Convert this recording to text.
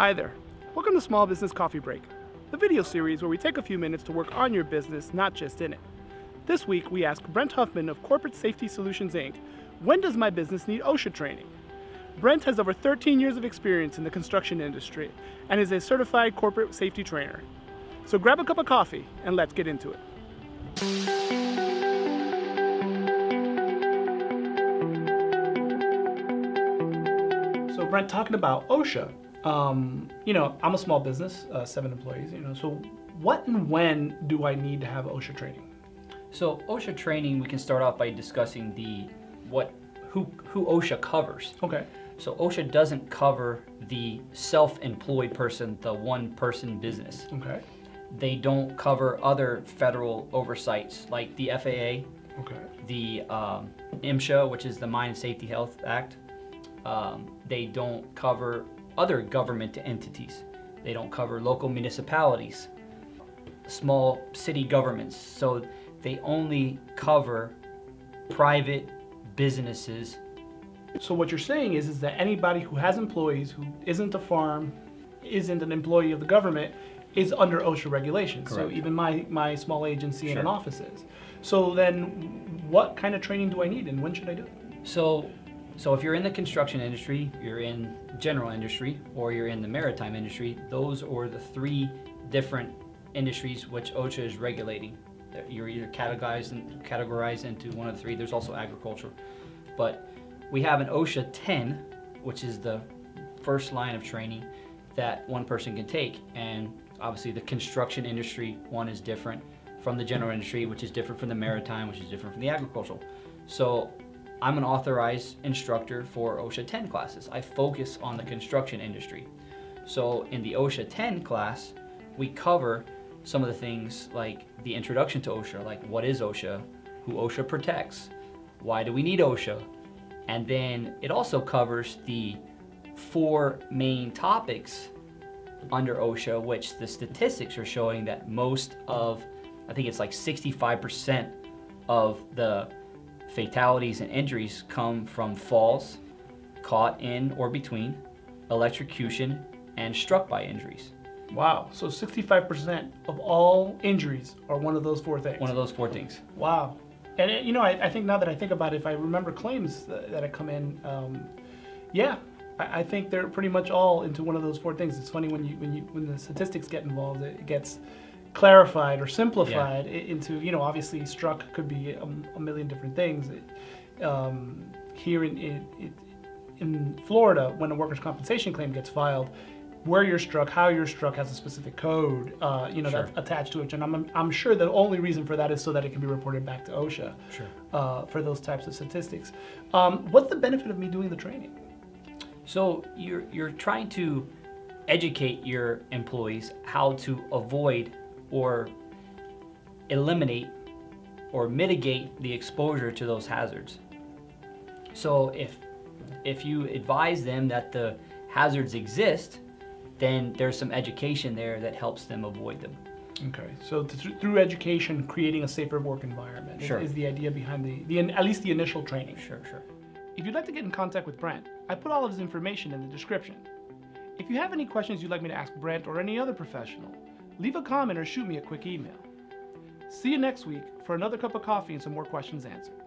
Hi there. Welcome to Small Business Coffee Break, the video series where we take a few minutes to work on your business, not just in it. This week, we ask Brent Huffman of Corporate Safety Solutions, Inc., when does my business need OSHA training? Brent has over 13 years of experience in the construction industry and is a certified corporate safety trainer. So grab a cup of coffee and let's get into it. So Brent, talking about OSHA, I'm a small business, 7 employees, so what and when do I need to have OSHA training? So OSHA training, we can start off by discussing who OSHA covers. Okay. So OSHA doesn't cover the self-employed person, the one-person business. Okay. They don't cover other federal oversights like the FAA, Okay. the MSHA, which is the Mine and Safety Health Act. They don't cover other government entities. They don't cover local municipalities, small city governments. So they only cover private businesses. So what you're saying is that anybody who has employees who isn't a farm, isn't an employee of the government, is under OSHA regulations. Correct. So even my small agency and Sure. an office is. So then what kind of training do I need and when should I do it? So if you're in the construction industry, you're in general industry, or you're in the maritime industry, those are the 3 different industries which OSHA is regulating. You're either categorized into one of the 3. There's also agriculture. But we have an OSHA 10, which is the first line of training that one person can take. And obviously the construction industry one is different from the general industry, which is different from the maritime, which is different from the agricultural. So I'm an authorized instructor for OSHA 10 classes. I focus on the construction industry. So in the OSHA 10 class, we cover some of the things like the introduction to OSHA, like what is OSHA, who OSHA protects, why do we need OSHA, and then it also covers the 4 main topics under OSHA, which the statistics are showing that most of, I think it's like 65% of the fatalities and injuries come from falls, caught in or between, electrocution, and struck by injuries. Wow, so 65% of all injuries are one of those 4 things. One of those 4 things. Wow. And I think now that I think about it, if I remember claims that have come in, I think they're pretty much all into one of those 4 things. It's funny when the statistics get involved, it gets clarified or simplified into, obviously struck could be a million different things. Here in Florida, when a workers' compensation claim gets filed, where you're struck, how you're struck has a specific code, Sure. that's attached to it. And I'm sure the only reason for that is so that it can be reported back to OSHA. Sure. For those types of statistics. What's the benefit of me doing the training? So you're trying to educate your employees how to avoid or eliminate or mitigate the exposure to those hazards. So if you advise them that the hazards exist, then there's some education there that helps them avoid them. Okay, so through education, creating a safer work environment Sure. is the idea behind at least the initial training. Sure. If you'd like to get in contact with Brent, I put all of his information in the description. If you have any questions you'd like me to ask Brent or any other professional, leave a comment or shoot me a quick email. See you next week for another cup of coffee and some more questions answered.